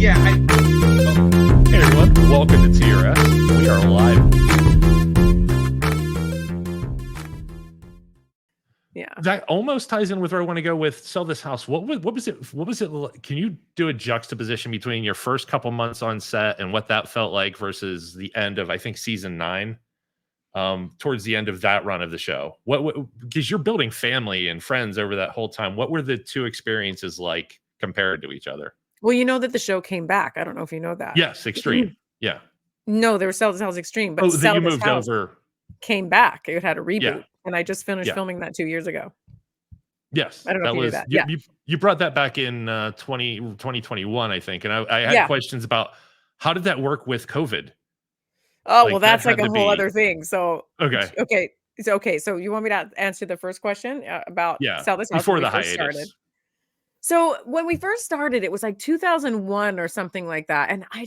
Yeah. Hey everyone, welcome to TRS. We are live. Yeah. That almost ties in with where I want to go with Sell This House. What was it? Can you do a juxtaposition between your first couple months on set and what that felt like versus the end of, I think, season 9? Towards the end of that run of the show, what because you're building family and friends over that whole time. What were the two experiences like compared to each other? Well, you know that the show came back. I don't know if you know that. Yes, Extreme. Yeah. No, there was Sell This House Extreme, but Oh, that Sell you This moved House over. came back. It had a reboot, Yeah. and I just finished Yeah. filming that 2 years ago. Yes, I don't know if you knew that. You, Yeah. you brought that back in 2021, I think, and I had questions about how did that work with COVID? Oh, Like, well, that that's like had a to whole be other thing. So okay. So you want me to answer the first question about Yeah, Sell This House before when we the first hiatus. started? So when we first started, it was like 2001 or something like that. And I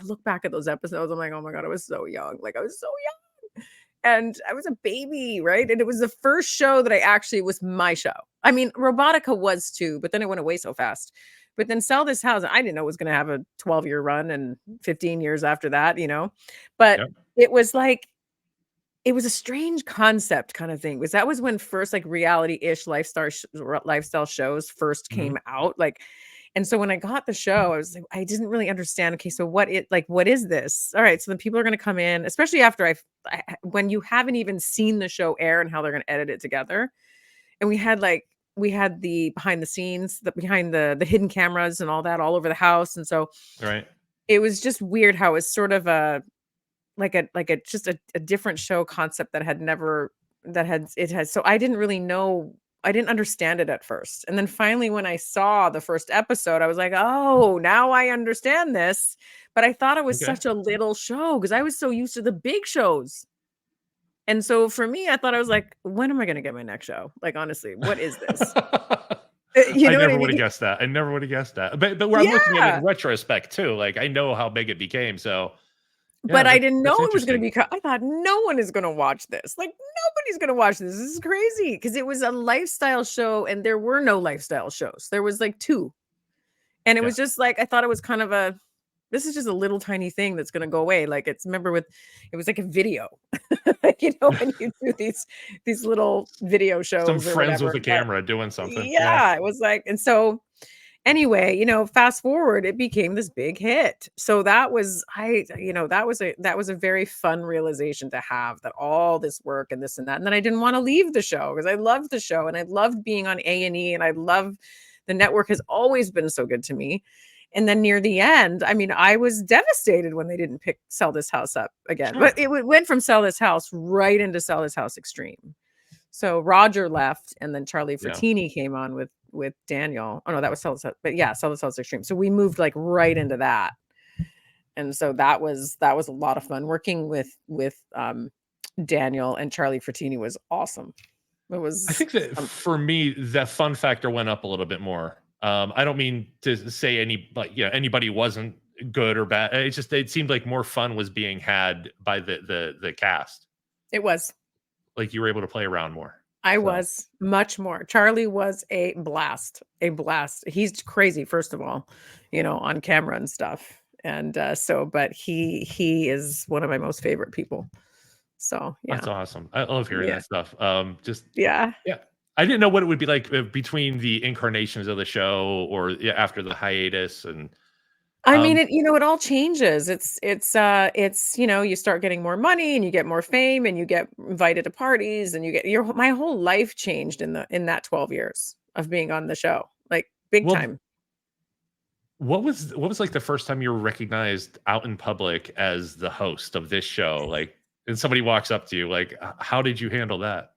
look back at those episodes. I'm like, oh my God, I was so young. Like I was so young. And I was a baby, right? And it was the first show that was my show. I mean, Robotica was too, but then it went away so fast. But then Sell This House, I didn't know it was going to have a 12-year run and 15 years after that, But it was like, it was a strange concept kind of thing, because that was when first like reality-ish lifestyle shows first came out. Like, and so when I got the show, I was like, I didn't really understand. Okay, so what is this? All right, so then people are going to come in, especially after when you haven't even seen the show air and how they're going to edit it together. And we had the behind the scenes, behind the hidden cameras and all that all over the house, and so it was just weird how it's sort of a just a different show concept that so I didn't really know. I didn't understand it at first. And then finally, when I saw the first episode, I was like, oh, now I understand this. But I thought it was such a little show because I was so used to the big shows. And so for me, I thought, I was like, when am I going to get my next show? Like, honestly, what is this? I never would have guessed that. I never would have guessed that. But I'm looking at it in retrospect too. Like, I know how big it became. So but I didn't know it was going to be. I thought no one is going to watch this. Like, nobody's going to watch this. This is crazy because it was a lifestyle show, and there were no lifestyle shows. There was like 2, and it was just like I thought it was kind of this is just a little tiny thing that's going to go away. Like it was like a video, when you do these little video shows. Some friends with a camera doing something. Yeah, it was like, and so. Anyway, fast forward, it became this big hit. So that was a very fun realization to have, that all this work and this and that. And then I didn't want to leave the show because I loved the show and I loved being on A&E, and I love the network has always been so good to me. And then near the end, I was devastated when they didn't pick Sell This House up again. But it went from Sell This House right into Sell This House Extreme. So Roger left, and then Charlie Frattini came on with Daniel. Oh no, that was Sell This House, but Sell This House Extreme. So we moved like right into that, and so that was a lot of fun working with Daniel, and Charlie Frattini was awesome. It was. I think that for me, the fun factor went up a little bit more. I don't mean to say anybody wasn't good or bad. It seemed like more fun was being had by the cast. It was. Like you were able to play around more. I was much more. Charlie was a blast. He's crazy, first of all, on camera and stuff. And but he is one of my most favorite people. So yeah, that's awesome. I love hearing that stuff. I didn't know what it would be like between the incarnations of the show or after the hiatus. And it all changes. It's you start getting more money and you get more fame and you get invited to parties and you get my whole life changed in that 12 years of being on the show, like big time. What was like the first time you were recognized out in public as the host of this show? Like, and somebody walks up to you, like, how did you handle that?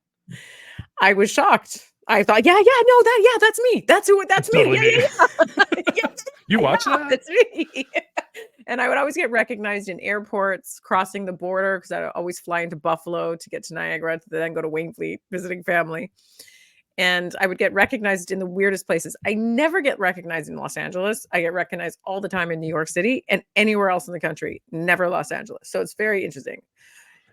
I was shocked. I thought, that's me. That's me. Yeah. You watch that? That's me. And I would always get recognized in airports, crossing the border, because I always fly into Buffalo to get to Niagara, to then go to Wainfleet visiting family. And I would get recognized in the weirdest places. I never get recognized in Los Angeles. I get recognized all the time in New York City and anywhere else in the country, never Los Angeles. So it's very interesting.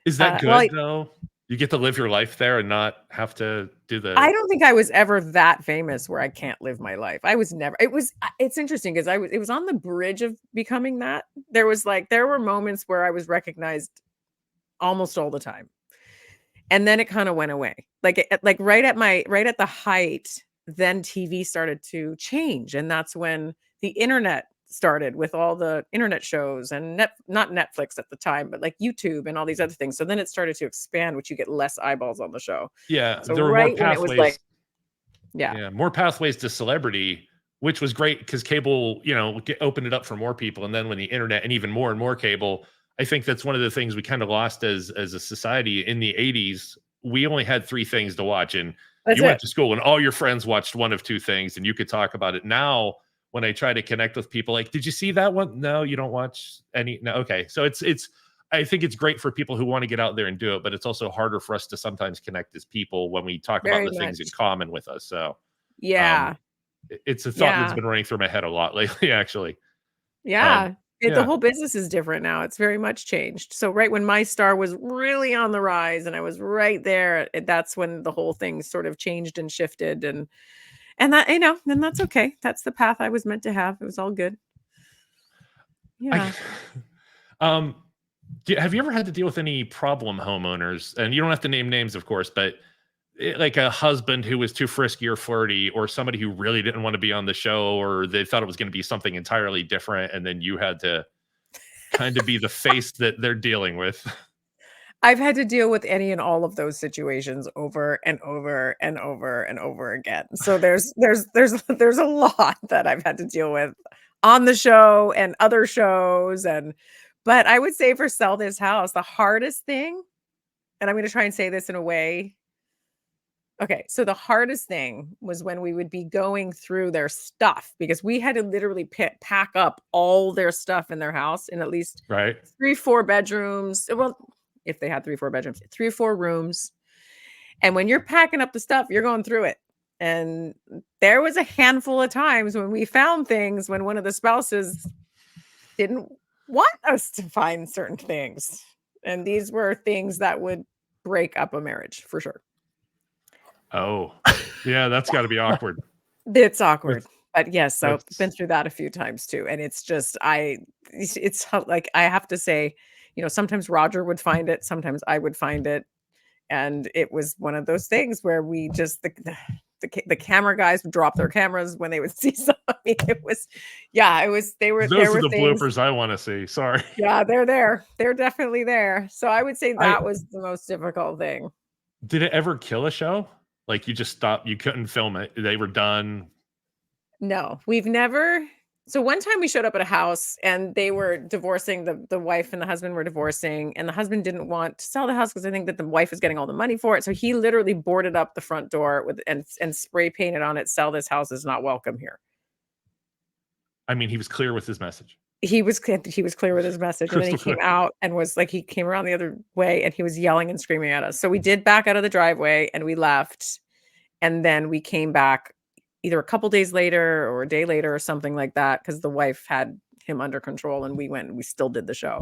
Is that good though? You get to live your life there and not have to do I the don't think I was ever that famous where I can't live my life. I was never. It's interesting because it was on the bridge of becoming that. There were moments where I was recognized almost all the time. And then it kind of went away. Like right at the height, then TV started to change, and that's when the internet started with all the internet shows and not Netflix at the time, but like YouTube and all these other things. So then it started to expand, which you get less eyeballs on the show. yeah, So there were more right when it was like, pathways. yeah, Yeah, more pathways to celebrity, which was great because cable, opened it up for more people. And then when the internet and more cable, I think that's one of the things we kind of lost as a society in the 80s. We only had three things to watch, and that's you went it. to school, and all your friends watched one of two things, and you could talk about it. Now, when I try to connect with people, like, did you see that one? No, you don't watch any. No, okay. So it's. I think it's great for people who want to get out there and do it, but it's also harder for us to sometimes connect as people when we talk about Very the things in much. common with us. So um, Yeah. it's a thought that's Yeah. been running through my head a lot lately, actually. Um, Yeah. The yeah, whole business is different now. It's very much changed. So right when my star was really on the rise and I was right there, that's when the whole thing sort of changed and shifted, and that, then that's okay. That's the path I was meant to have. It was all good. I, Yeah. um, have you ever had to deal with any problem homeowners? And you don't have to name names, of course, but like a husband who was too frisky or flirty, or somebody who really didn't want to be on the show, or they thought it was going to be something entirely different, and then you had to kind of be the face that they're dealing with. I've had to deal with any and all of those situations over and over and over and over again. So there's a lot that I've had to deal with on the show and other shows, but I would say for Sell This House, the hardest thing, and I'm going to try and say this in a way. Okay, so the hardest thing was when we would be going through their stuff because we had to literally pack up all their stuff in their house in at least Right. 3, 4 bedrooms. Well, if they had 3, 4 bedrooms, 3 or 4 rooms. And when you're packing up the stuff, you're going through it. And there was a handful of times when we found things when one of the spouses didn't want us to find certain things. And these were things that would break up a marriage for sure. Oh, yeah, that's got to be awkward. It's awkward. That's But yes, so I've been that's through that a few times too. And it's just, like, I have to say, sometimes Roger would find it, sometimes I would find it. And it was one of those things where we just, the camera guys would drop their cameras when they would see something. It was, yeah, it was, there those are were the things. bloopers I want to see. Sorry. Yeah, they're there. They're definitely there. So I would say I that was the most difficult thing. Did it ever kill a show? Like you just stopped, you couldn't film it. They were done. No, we've never. So one time we showed up at a house and they were divorcing, the wife and the husband were divorcing, and the husband didn't want to sell the house because I think that the wife was getting all the money for it. So he literally boarded up the front door with and spray painted on it, "Sell this house is not welcome here." I mean, he was clear with his message. He was clear with his message, and then he Crystal clear. came out and was like, he came around the other way and he was yelling and screaming at us. So we did back out of the driveway and we left, and then we came back either a couple days later or a day later or something like that because the wife had him under control, and we went and we still did the show.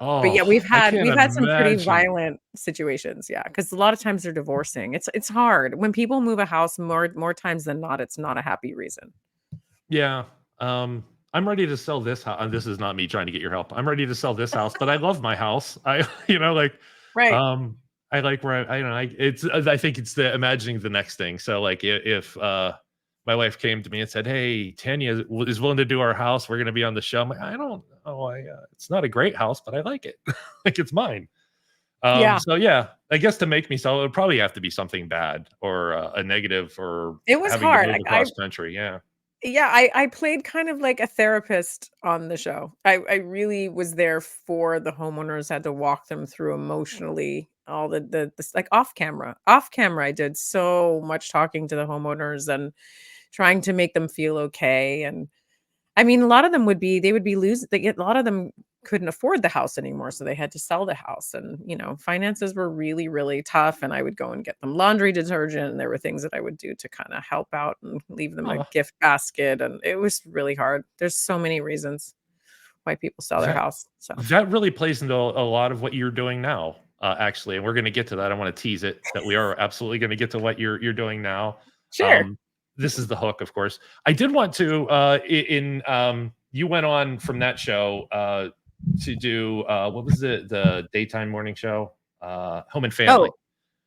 But yeah, Oh, we've I had can't we've had some pretty imagine. violent situations, yeah, because a lot of times they're divorcing. It's hard. When people move a house, more times than not, it's not a happy reason. Yeah. I'm ready to sell this house. This is not me trying to get your help. I'm ready to sell this house, but I love my house. I, like, Right. um, I like where I don't know. I think it's the imagining the next thing. So like if my wife came to me and said, "Hey, Tanya is willing to do our house. We're going to be on the show." I'm like, I don't know. It's not a great house, but I like it. Like it's mine. Yeah. So yeah, I guess to make me sell, it would probably have to be something bad or a negative or It was having to hard. move Like, across country. Yeah. I played kind of like a therapist on the show. I really was there for the homeowners, had to walk them through emotionally all the like off camera. Off camera, I did so much talking to the homeowners and trying to make them feel okay. And I mean, a lot of them they would be losing. A lot of them couldn't afford the house anymore, so they had to sell the house. And finances were really, really tough. And I would go and get them laundry detergent, and there were things that I would do to kind of help out and leave them a Oh, gift basket. And it was really hard. There's so many reasons why people sell their that house. So that really plays into a lot of what you're doing now. actually, and we're going to get to that. I want to tease it that we are absolutely going to get to what you're doing now. Sure. Um, this is the hook, of course. I did want to you went on from that show to do what was the daytime morning show? Home and Family. Oh,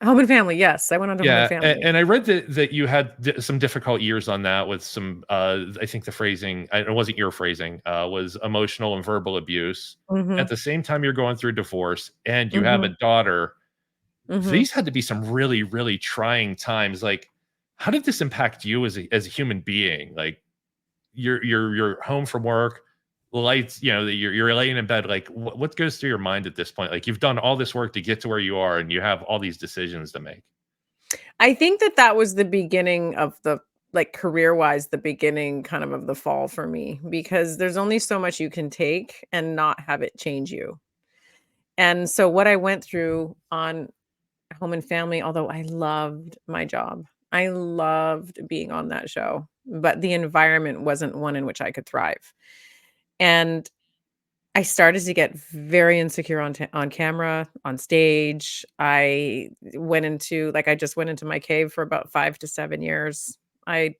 Home and Family, yes, I went on to Home and Yeah, Family. and I read that you had some difficult years on that with some. I think the phrasing, it wasn't your phrasing, was emotional and verbal abuse. At Mhm, the same time, you're going through divorce, and you have a mhm, daughter. mhm. These had to be some really, really trying times. Like, how did this impact you as a human being? Like, you're home from work, lights, you're laying in bed. Like, what goes through your mind at this point? Like, you've done all this work to get to where you are, and you have all these decisions to make. I think that that was the beginning of the like, career-wise, the beginning kind of the fall for me, because there's only so much you can take and not have it change you. And so what I went through on Home and Family, although I loved my job, I loved being on that show, but the environment wasn't one in which I could thrive. And I started to get very insecure on camera, on stage. I went into like, I just went into my cave for about 5 to 7 years. I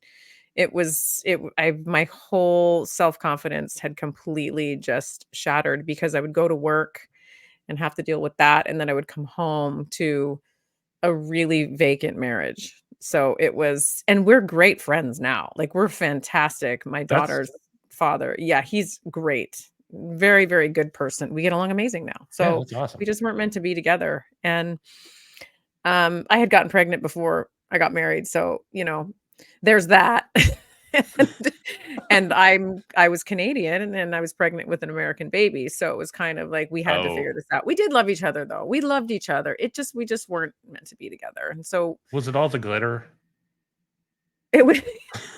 it was it I my whole self-confidence had completely just shattered because I would go to work and have to deal with that, and then I would come home to a really vacant marriage. So it was and we're great friends now. Like, we're fantastic. My That's daughter's father, yeah, he's great. Very, very good person. We get along amazing now. Yeah, So that's awesome. we just weren't meant to be together. And I had gotten pregnant before I got married, so, there's that. And I was Canadian, and then I was pregnant with an American baby, so it was kind of like we had to Oh, figure this out. We did love each other, though. We loved each other. We just weren't meant to be together, and so was it all the glitter? it was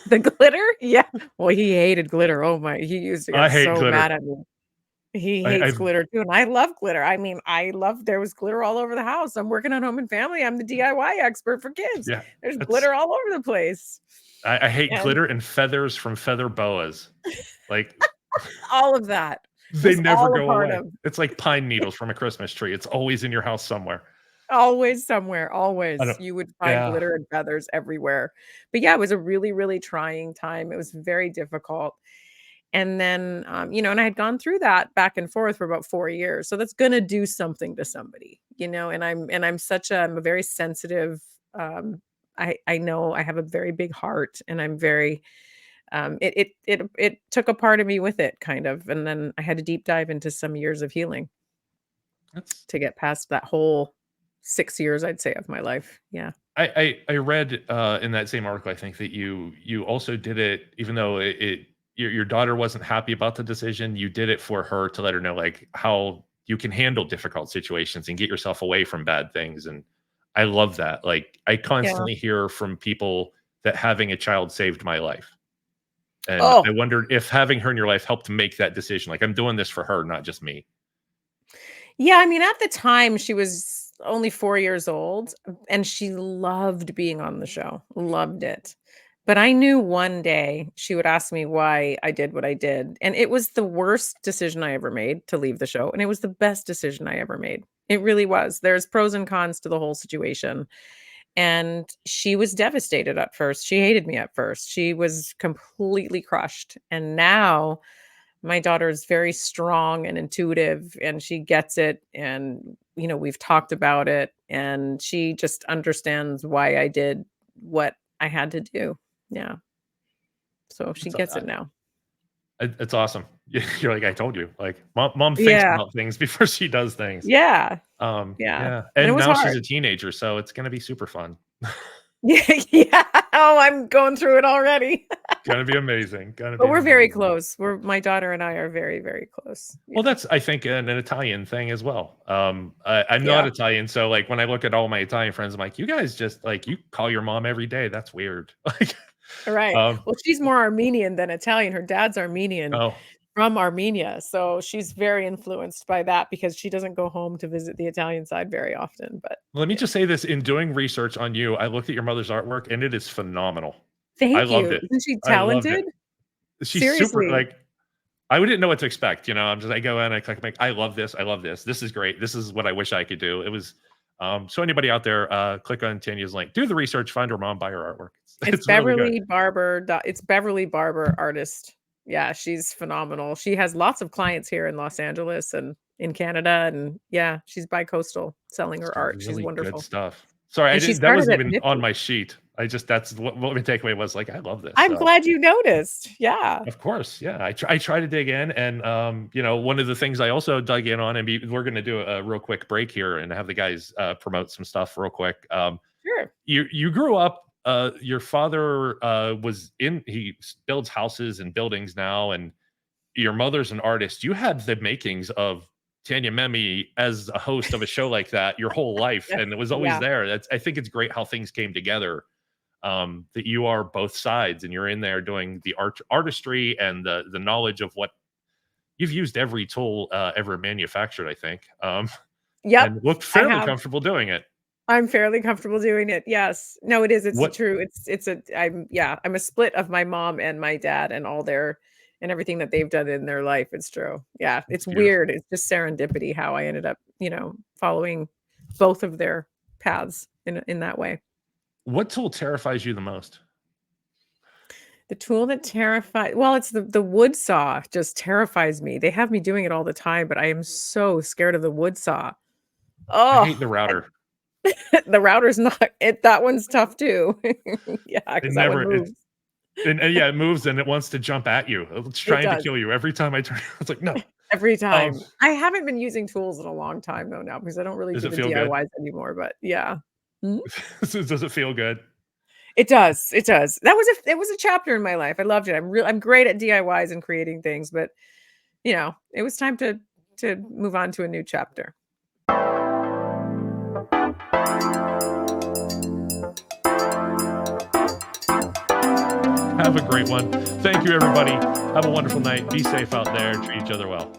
the glitter? Yeah. Well, he hated glitter. Oh my he used to I get hate so glitter. mad at me. He I hates I've glitter too, and I love glitter. I mean, I love there was glitter all over the house. I'm working on Home and Family. I'm the DIY expert for kids. yeah, There's that's glitter all over the place. I hate And glitter and feathers from feather boas. Like, all of that they was never all a go part away. of It's like pine needles from a Christmas tree. It's always in your house somewhere. always somewhere, I always. don't You would find Yeah. glitter and feathers everywhere. But yeah, it was a really, really trying time. It was very difficult. And then, and I had gone through that back and forth for about 4 years. So that's gonna do something to somebody, and I'm a very sensitive, I know I have a very big heart and I'm very it took a part of me with it kind of. And then I had to deep dive into some years of healing That's to get past that whole 6 years, I'd say, of my life. Yeah. I read, in that same article, I think that you also did it even though your daughter wasn't happy about the decision, you did it for her to let her know, like, how you can handle difficult situations and get yourself away from bad things, and I love that. Like, I Yeah. constantly hear from people that having a child saved my life, and I Oh, wondered if having her in your life helped make that decision, like, "I'm doing this for her, not just me." yeah, I mean, at the time, she was only 4 years old, and she loved being on the show, loved it. But I knew one day she would ask me why I did what I did, and it was the worst decision I ever made to leave the show, and it was the best decision I ever made. It really was. There's pros and cons to the whole situation, and she was devastated at first. She hated me at first. She was completely crushed, and now my daughter is very strong and intuitive, and she gets it, and, we've talked about it, and she just understands why I did what I had to do. Yeah. So she It's, gets it now. it's awesome. You're like, "I told you." Like, mom thinks Yeah. about things before she does things. Yeah. Yeah. Yeah, And it and was now she's hard. a teenager, so it's gonna be super fun. Yeah, yeah. Oh, I'm going through it already. Gonna be amazing, gonna But be we're very amazing. close. My daughter and I are very, very close. Well, Yeah. that's, I think, an Italian thing as well. I'm not Yeah. Italian, so, like, when I look at all my Italian friends, I'm like, "You guys just, like, you call your mom every day, that's weird." Like, Right. um Well, she's more Armenian than Italian. Her dad's Armenian oh, from Armenia, so she's very influenced by that because she doesn't go home to visit the Italian side very often, but let me yeah. just say this, in doing research on you, I looked at your mother's artwork, and it is phenomenal. I Thank loved you. it. Isn't she I loved talented? it. She's super, Seriously. like, I didn't know what to expect, you know, I go in, I click, I'm like, I love this, I love this. This is great. This is what I wish I could do. It was so anybody out there, click on Tanya's link, do the research, find her mom, buy her artwork. It's, It's it's really good. Beverly Barber artist. Yeah, she's phenomenal. She has lots of clients here in Los Angeles and in Canada, and yeah, she's bi-coastal selling It's her art. She's really good wonderful. stuff. Sorry, I And she didn't that started wasn't at even on 50. my sheet. I just that's what my takeaway was like, I love this. I'm So glad you noticed. Yeah. of course, yeah. I try to dig in, and you know, one of the things I also dug in on, and we're going to do a real quick break here and have the guys promote some stuff real quick. Sure. You grew up. Your father was in. He builds houses and buildings now, and your mother's an artist. You had the makings of Tanya Memme as a host of a show like that your whole life, Yes. and it was always Yeah. there. That's I think it's great how things came together, that you are both sides and you're in there doing the artistry and the knowledge of what you've used every tool ever manufactured, I think, Yep. and looked I fairly have. comfortable doing it. I'm fairly comfortable doing it. Yes. No, it is. It's What true. It's a I'm yeah, I'm a split of my mom and my dad and all their and everything that they've done in their life. It's true. Yeah. It's It's weird. beautiful. It's just serendipity how I ended up, following both of their paths in that way. What tool terrifies you the most? The tool that terrified well, it's the wood saw just terrifies me. They have me doing it all the time, but I am so scared of the wood saw. I Oh, hate the router. the router's not that one's tough too. Yeah, It because that one never it's moves. and yeah, it moves and it wants to jump at you. It's It trying to does kill you every time I turn. It's like no. every Um, time. I haven't been using tools in a long time though now because I don't really does do it the feel good? DIYs anymore, but yeah. Mhm. Does it feel good? It does, it does. It was a chapter in my life. I loved it. I'm great at DIYs and creating things, but, it was time to move on to a new chapter. Have a great one. Thank you, everybody. Have a wonderful night. Be safe out there. Treat each other well.